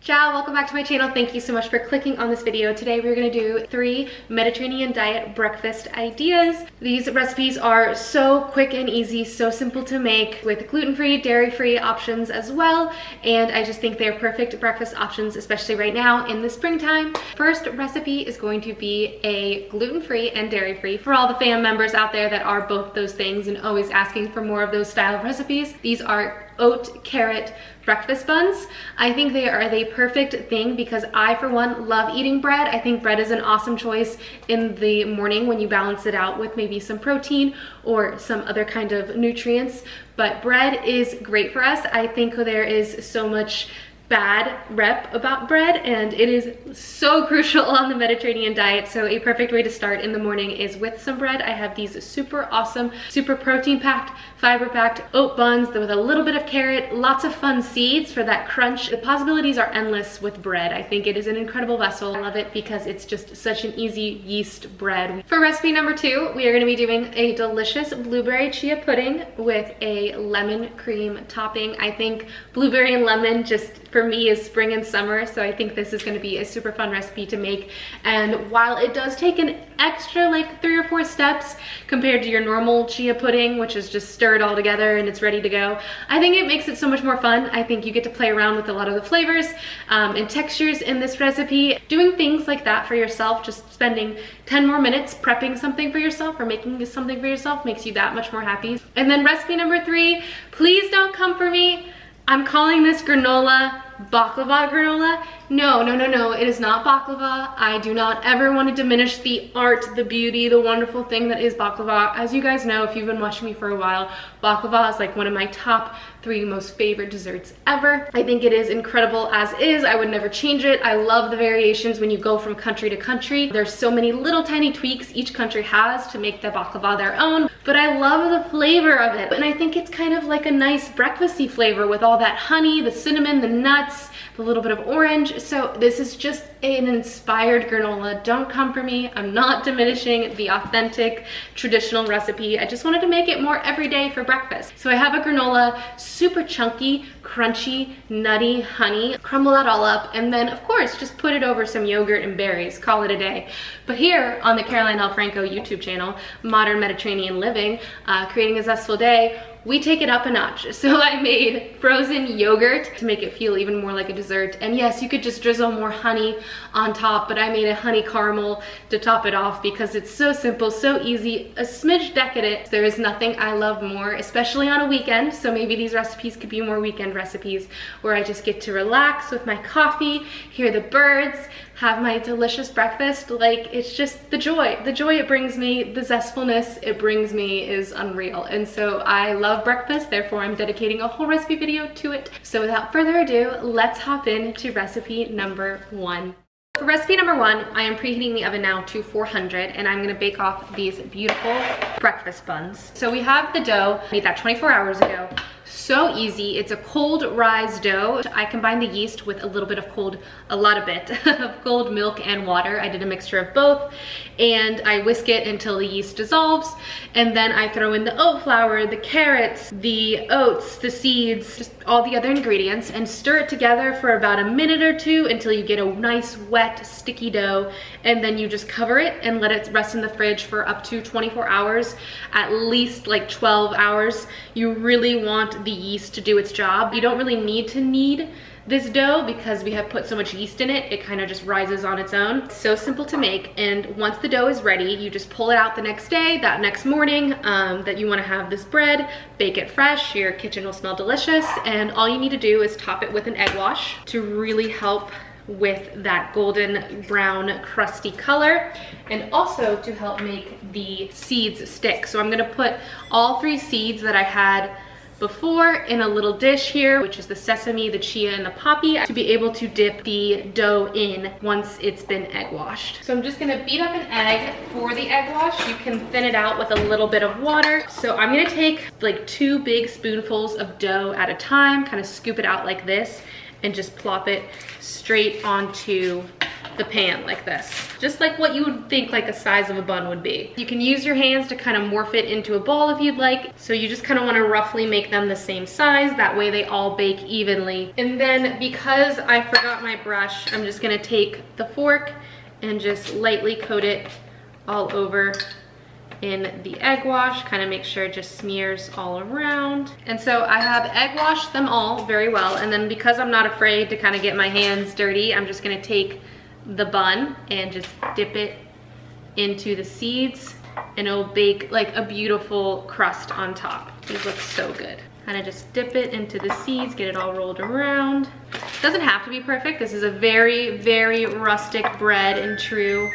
Ciao, welcome back to my channel. Thank you so much for clicking on this video. Today we're gonna do 3 Mediterranean diet breakfast ideas. These recipes are so quick and easy, so simple to make with gluten-free, dairy-free options as well. And I just think they're perfect breakfast options, especially right now in the springtime. First recipe is going to be a gluten-free and dairy-free for all the fam members out there that are both those things and always asking for more of those style of recipes. These are oat carrot breakfast buns. I think they are the perfect thing because I, for one, love eating bread. I think bread is an awesome choice in the morning when you balance it out with maybe some protein or some other kind of nutrients. But bread is great for us. I think there is so much bad rep about bread, and it is so crucial on the Mediterranean diet. So a perfect way to start in the morning is with some bread. I have these super awesome, super protein packed, fiber packed oat buns with a little bit of carrot, lots of fun seeds for that crunch. The possibilities are endless with bread. I think it is an incredible vessel. I love it because it's just such an easy yeast bread. For recipe number 2, we are going to be doing a delicious blueberry chia pudding with a lemon cream topping. I think blueberry and lemon just for me is spring and summer, so I think this is going to be a super fun recipe to make. And while it does take an extra like 3 or 4 steps compared to your normal chia pudding, which is just stir it all together and it's ready to go, I think it makes it so much more fun. I think you get to play around with a lot of the flavors and textures in this recipe. Doing things like that for yourself, just spending 10 more minutes prepping something for yourself or making something for yourself makes you that much more happy. And then recipe number 3, please don't come for me. I'm calling this granola baklava granola. No, it is not baklava. I do not ever want to diminish the art, the beauty, the wonderful thing that is baklava. As you guys know, if you've been watching me for a while, baklava is like one of my top 3 most favorite desserts ever. I think it is incredible as is. I would never change it. I love the variations when you go from country to country. There's so many little tiny tweaks each country has to make the baklava their own, but I love the flavor of it. And I think it's kind of like a nice breakfasty flavor with all that honey, the cinnamon, the nuts, the little bit of orange. So this is just an inspired granola. Don't come for me. I'm not diminishing the authentic traditional recipe. I just wanted to make it more everyday for breakfast. So I have a granola, super chunky, crunchy, nutty honey. Crumble that all up and then of course just put it over some yogurt and berries, call it a day. But here on the Caroline L. Franco YouTube channel, Modern Mediterranean Living, Creating a Zestful Day, we take it up a notch. So I made frozen yogurt to make it feel even more like a dessert. And yes, you could just drizzle more honey on top, but I made a honey caramel to top it off because it's so simple, so easy, a smidge decadent. There is nothing I love more, especially on a weekend. So maybe these recipes could be more weekend recipes where I just get to relax with my coffee, hear the birds, have my delicious breakfast. Like, it's just the joy it brings me, the zestfulness it brings me is unreal. And so I love breakfast, therefore I'm dedicating a whole recipe video to it. So without further ado, let's hop into recipe number 1. For recipe number 1, I am preheating the oven now to 400 and I'm gonna bake off these beautiful breakfast buns. So we have the dough, I made that 24 hours ago. So easy. It's a cold rise dough. I combine the yeast with a little bit of a lot of cold milk and water. I did a mixture of both and I whisk it until the yeast dissolves. And then I throw in the oat flour, the carrots, the oats, the seeds, just all the other ingredients and stir it together for about a minute or 2 until you get a nice wet sticky dough. And then you just cover it and let it rest in the fridge for up to 24 hours, at least like 12 hours. You really want the yeast to do its job. You don't really need to knead this dough because we have put so much yeast in it, it kind of just rises on its own. So simple to make. And once the dough is ready, you just pull it out the next day, that next morning that you want to have this bread, bake it fresh, your kitchen will smell delicious. And all you need to do is top it with an egg wash to really help with that golden brown crusty color and also to help make the seeds stick. So I'm gonna put all 3 seeds that I had before in a little dish here, which is the sesame, the chia, and the poppy, to be able to dip the dough in once it's been egg washed. So I'm just gonna beat up an egg for the egg wash. You can thin it out with a little bit of water. So I'm gonna take like 2 big spoonfuls of dough at a time, kind of scoop it out like this, and just plop it straight onto the pan like this. just like what you would think like a size of a bun would be. You can use your hands to kind of morph it into a ball if you'd like. So you just kind of want to roughly make them the same size. That way they all bake evenly. And then because I forgot my brush, I'm just gonna take the fork and just lightly coat it all over in the egg wash, kind of make sure it just smears all around. And so I have egg washed them all very well, and then because I'm not afraid to kind of get my hands dirty, I'm just gonna take the bun and just dip it into the seeds, and it'll bake like a beautiful crust on top. These look so good. Kind of just dip it into the seeds, get it all rolled around. Doesn't have to be perfect. This is a very, very rustic bread in true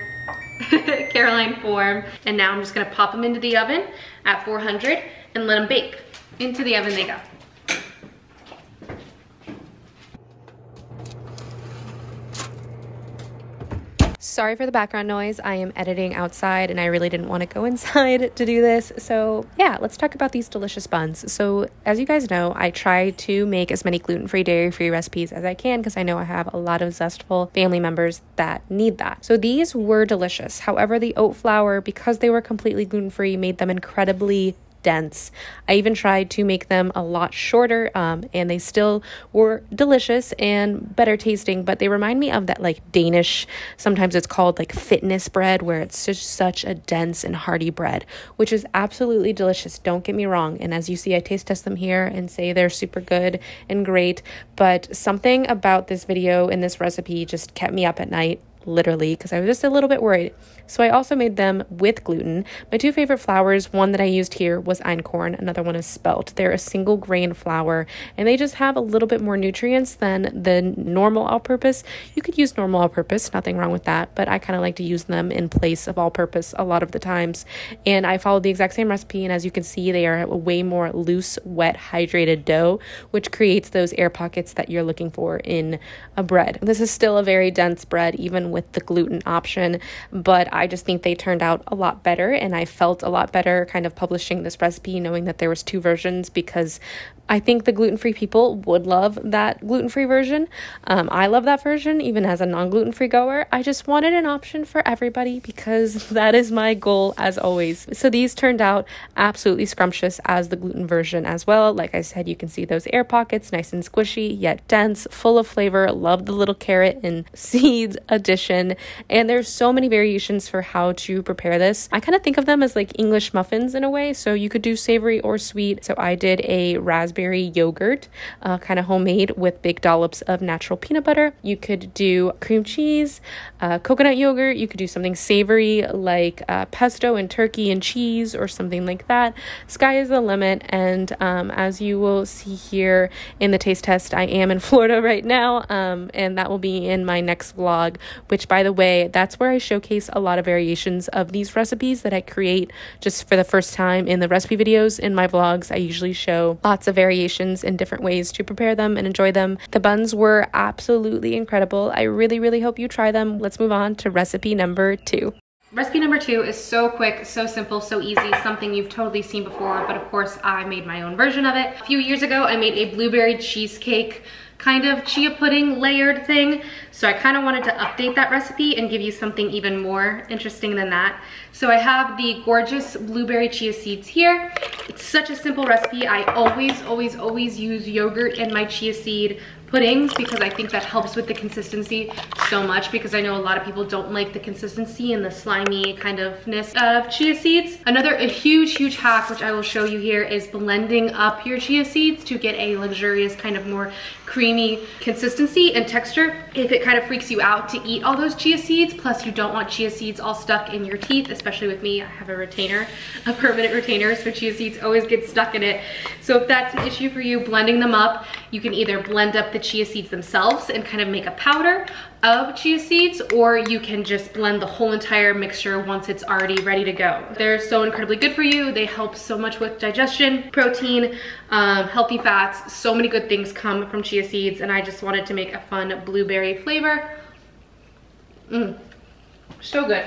Caroline form. And now I'm just gonna pop them into the oven at 400 and let them bake. Into the oven they go. Sorry for the background noise. I am editing outside and I really didn't want to go inside to do this. So yeah, let's talk about these delicious buns. So as you guys know, I try to make as many gluten-free, dairy-free recipes as I can because I know I have a lot of zestful family members that need that. So these were delicious. However, the oat flour, because they were completely gluten-free, made them incredibly dense. I even tried to make them a lot shorter, and they still were delicious and better tasting, but they remind me of that like Danish, sometimes it's called like fitness bread, where it's just such a dense and hearty bread, which is absolutely delicious. Don't get me wrong. And as you see, I taste test them here and say they're super good and great, but something about this video and this recipe just kept me up at night, literally, because I was just a little bit worried. So I also made them with gluten. My two favorite flours, one that I used here was einkorn, another one is spelt. They're a single grain flour, and they just have a little bit more nutrients than the normal all-purpose. You could use normal all-purpose, nothing wrong with that, but I kind of like to use them in place of all-purpose a lot of the times. And I followed the exact same recipe, and as you can see, they are a way more loose, wet, hydrated dough, which creates those air pockets that you're looking for in a bread. This is still a very dense bread, even with the gluten option, but I just think they turned out a lot better, and I felt a lot better kind of publishing this recipe knowing that there was two versions, because I think the gluten-free people would love that gluten-free version. I love that version even as a non-gluten-free goer. I just wanted an option for everybody because that is my goal as always. So these turned out absolutely scrumptious as the gluten version as well. Like I said, you can see those air pockets, nice and squishy yet dense, full of flavor. Love the little carrot and seeds addition. And there's so many variations for how to prepare this. I kind of think of them as like English muffins in a way. So you could do savory or sweet. So I did a raspberry yogurt, kind of homemade with big dollops of natural peanut butter. You could do cream cheese, coconut yogurt. You could do something savory like pesto and turkey and cheese or something like that. Sky is the limit. And as you will see here in the taste test, I am in Florida right now, and that will be in my next vlog, which, by the way, that's where I showcase a lot of variations of these recipes that I create just for the first time in the recipe videos. In my vlogs, I usually show lots of variations and different ways to prepare them and enjoy them. The buns were absolutely incredible. I really, really hope you try them. Let's move on to recipe number 2. Recipe number 2 is so quick, so simple, so easy, something you've totally seen before, but of course I made my own version of it. A few years ago, I made a blueberry cheesecake kind of chia pudding layered thing. So I kind of wanted to update that recipe and give you something even more interesting than that. So I have the gorgeous blueberry chia seeds here. It's such a simple recipe. I always use yogurt in my chia seed puddings because I think that helps with the consistency so much, because I know a lot of people don't like the consistency and the slimy kind ofness of chia seeds. Another huge hack, which I will show you here, is blending up your chia seeds to get a luxurious kind of more creamy consistency and texture. If it kind of freaks you out to eat all those chia seeds, plus you don't want chia seeds all stuck in your teeth, especially with me, I have a retainer, a permanent retainer, so chia seeds always get stuck in it. So if that's an issue for you, blending them up, you can either blend up the chia seeds themselves and kind of make a powder of chia seeds, or you can just blend the whole entire mixture once it's already ready to go. They're so incredibly good for you. They help so much with digestion, protein, healthy fats. So many good things come from chia seeds, and I just wanted to make a fun blueberry flavor. So good.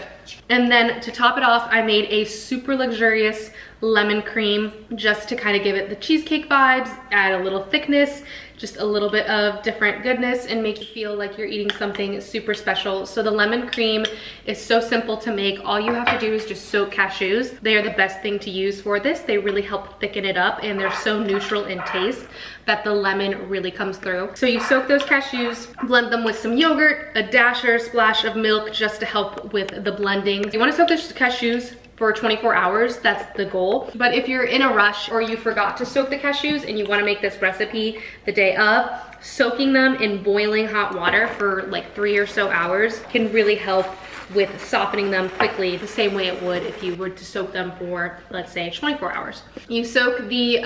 And then to top it off, I made a super luxurious lemon cream just to kind of give it the cheesecake vibes, add a little thickness, just a little bit of different goodness and make you feel like you're eating something super special. So the lemon cream is so simple to make. All you have to do is just soak cashews. They are the best thing to use for this. They really help thicken it up, and they're so neutral in taste that the lemon really comes through. So you soak those cashews, blend them with some yogurt, a dash or a splash of milk just to help with the blending. You wanna soak the cashews for 24 hours, that's the goal. But if you're in a rush or you forgot to soak the cashews and you wanna make this recipe the day of, soaking them in boiling hot water for like 3 or so hours can really help with softening them quickly, the same way it would if you were to soak them for, let's say, 24 hours. You soak the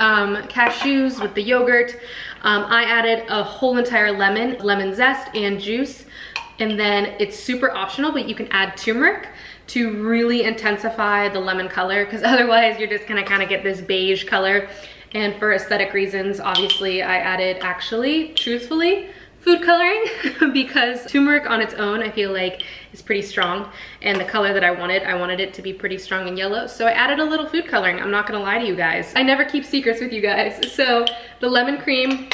cashews with the yogurt. I added a whole entire lemon zest and juice, and then it's super optional, but you can add turmeric to really intensify the lemon color, because otherwise you're just gonna kind of get this beige color. And for aesthetic reasons, obviously I added, actually, truthfully, food coloring because turmeric on its own I feel like is pretty strong, and the color that I wanted it to be pretty strong and yellow, so I added a little food coloring. I'm not gonna lie to you guys, I never keep secrets with you guys. So the lemon cream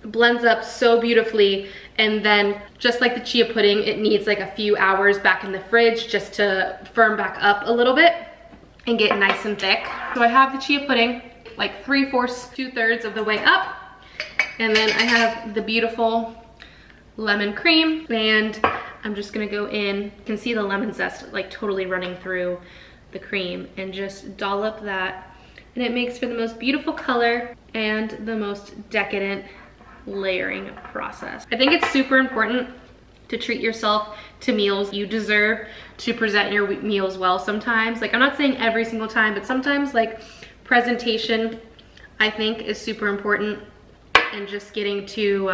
blends up so beautifully, and then just like the chia pudding, it needs like a few hours back in the fridge just to firm back up a little bit and get nice and thick. So I have the chia pudding like 3/4, 2/3 of the way up, and then I have the beautiful lemon cream, and I'm just gonna go in. You can see the lemon zest like totally running through the cream, and just dollop that, and it makes for the most beautiful color and the most decadent layering process. I think it's super important to treat yourself to meals. You deserve to present your meals well sometimes. Like, I'm not saying every single time, but sometimes like presentation I think is super important, and just getting to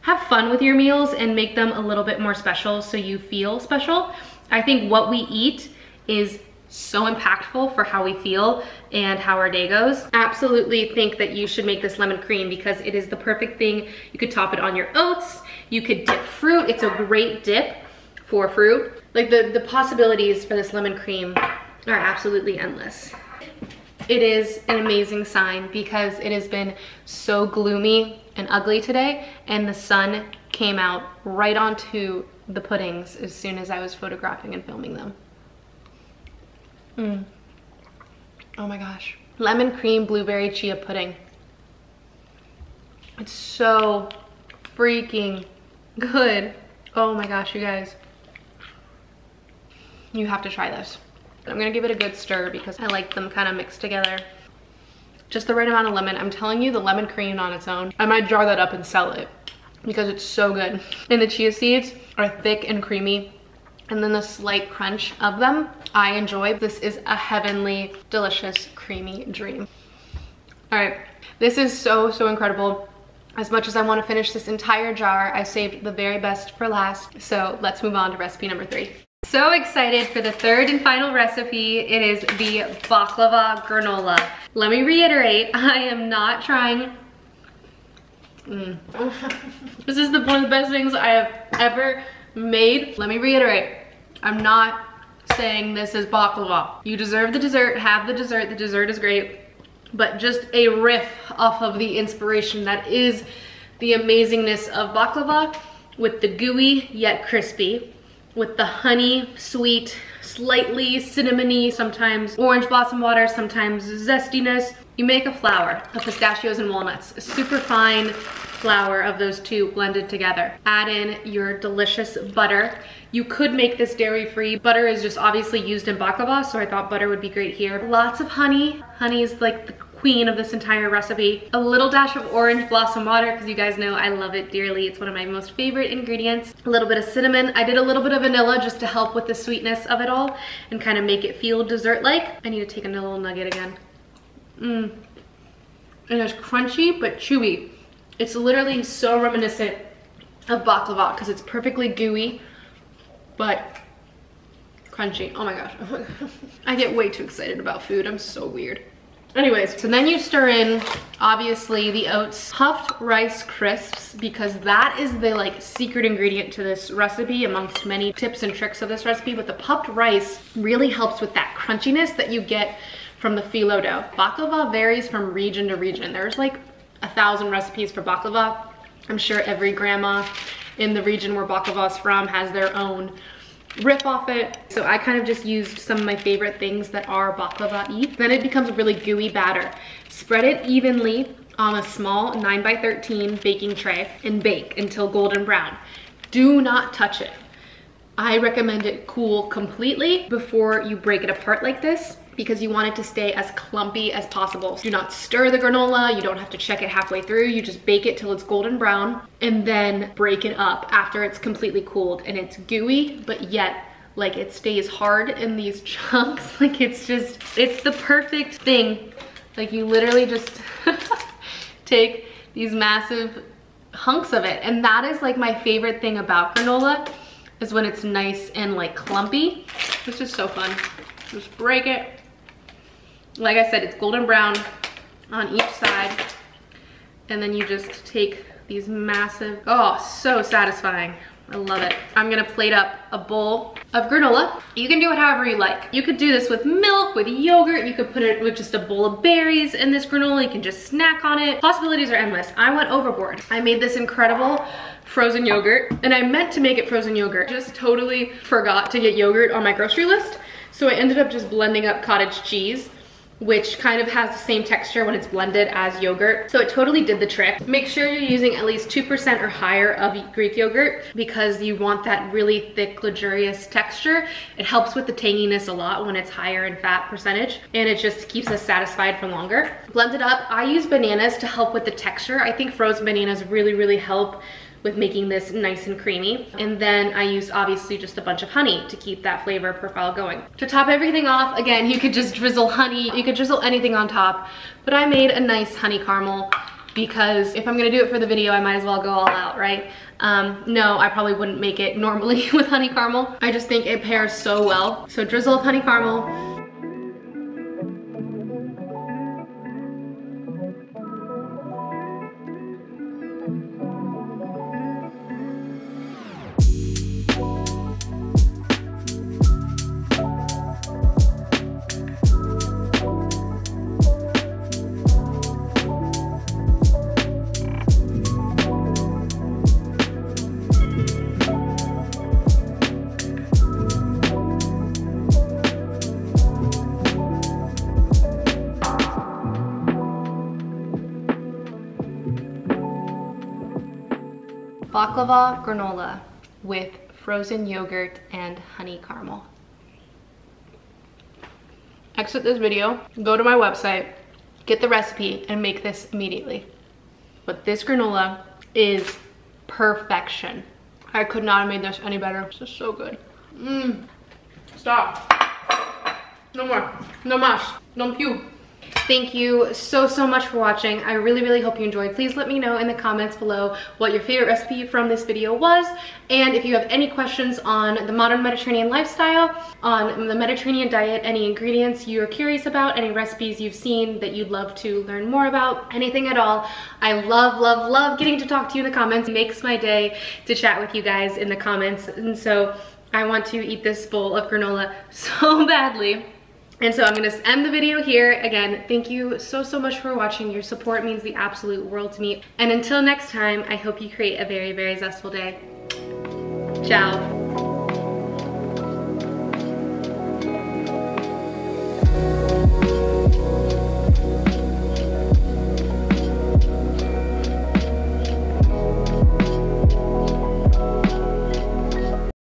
have fun with your meals and make them a little bit more special so you feel special. I think what we eat is so impactful for how we feel and how our day goes. Absolutely think that you should make this lemon cream because it is the perfect thing. You could top it on your oats, you could dip fruit. It's a great dip for fruit. Like the possibilities for this lemon cream are absolutely endless. It is an amazing sign because it has been so gloomy and ugly today, and the sun came out right onto the puddings as soon as I was photographing and filming them. Oh my gosh. Lemon cream blueberry chia pudding. It's so freaking good. Oh my gosh, you guys. You have to try this. I'm gonna give it a good stir because I like them kind of mixed together. Just the right amount of lemon. I'm telling you, the lemon cream on its own, I might jar that up and sell it because it's so good. And the chia seeds are thick and creamy, and then the slight crunch of them I enjoy. This is a heavenly, delicious, creamy dream. All right, this is so incredible. As much as I want to finish this entire jar, I saved the very best for last. So let's move on to recipe number 3. So excited for the third and final recipe. It is the baklava granola. Let me reiterate, I am not trying. This is one of the best things I have ever made. Let me reiterate, I'm not saying this is baklava. You deserve the dessert, have the dessert is great, but just a riff off of the inspiration that is the amazingness of baklava, with the gooey yet crispy, with the honey, sweet, slightly cinnamony, sometimes orange blossom water, sometimes zestiness. You make a flour of pistachios and walnuts, a super fine flour of those two blended together. Add in your delicious butter. You could make this dairy-free. Butter is just obviously used in baklava, so I thought butter would be great here. Lots of honey. Honey is like the queen of this entire recipe. A little dash of orange blossom water, because you guys know I love it dearly. It's one of my most favorite ingredients. A little bit of cinnamon. I did a little bit of vanilla just to help with the sweetness of it all and kind of make it feel dessert-like. I need to take a little nugget again. And it's crunchy but chewy. It's literally so reminiscent of baklava because it's perfectly gooey but crunchy. Oh my gosh. I get way too excited about food. I'm so weird. Anyways, so then you stir in, obviously, the oats puffed rice crisps, because that is the like secret ingredient to this recipe amongst many tips and tricks of this recipe. But the puffed rice really helps with that crunchiness that you get from the phyllo dough. Baklava varies from region to region. There's like 1,000 recipes for baklava. I'm sure every grandma in the region where baklava is from has their own riff off it. So I kind of just used some of my favorite things that are baklava-y. Then it becomes a really gooey batter. Spread it evenly on a small 9x13 baking tray and bake until golden brown. Do not touch it. I recommend it cool completely before you break it apart like this, because you want it to stay as clumpy as possible. Do not stir the granola. You don't have to check it halfway through. You just bake it till it's golden brown and then break it up after it's completely cooled, and it's gooey, but yet like it stays hard in these chunks. Like it's the perfect thing. Like you literally just take these massive hunks of it. And that is like my favorite thing about granola, is when it's nice and like clumpy. It's just so fun. Just break it. Like I said, it's golden brown on each side. And then you just take these massive, oh, so satisfying. I love it. I'm gonna plate up a bowl of granola. You can do it however you like. You could do this with milk, with yogurt. You could put it with just a bowl of berries in this granola. You can just snack on it. Possibilities are endless. I went overboard. I made this incredible frozen yogurt, and I meant to make it frozen yogurt. Just totally forgot to get yogurt on my grocery list. So I ended up just blending up cottage cheese, which kind of has the same texture when it's blended as yogurt. So it totally did the trick. Make sure you're using at least 2% or higher of Greek yogurt, because you want that really thick, luxurious texture. It helps with the tanginess a lot when it's higher in fat percentage, and it just keeps us satisfied for longer. Blend it up. I use bananas to help with the texture. I think frozen bananas really, really help with making this nice and creamy. And then I used obviously just a bunch of honey to keep that flavor profile going. To top everything off, again, you could just drizzle honey, you could drizzle anything on top, but I made a nice honey caramel because if I'm gonna do it for the video, I might as well go all out, right? No, I probably wouldn't make it normally with honey caramel. I just think it pairs so well. So drizzle of honey caramel. Baklava granola with frozen yogurt and honey caramel. Exit this video, go to my website, get the recipe, and make this immediately. But this granola is perfection. I could not have made this any better. This is so good. Stop. No more. No más. No più. Thank you so much for watching. I really, really hope you enjoyed. Please let me know in the comments below what your favorite recipe from this video was. And if you have any questions on the modern Mediterranean lifestyle, on the Mediterranean diet, any ingredients you're curious about, any recipes you've seen that you'd love to learn more about, anything at all, I love getting to talk to you in the comments. It makes my day to chat with you guys in the comments. And so I want to eat this bowl of granola so badly. And so I'm gonna end the video here. Again, thank you so much for watching. Your support means the absolute world to me. And until next time, I hope you create a very, very zestful day. Ciao.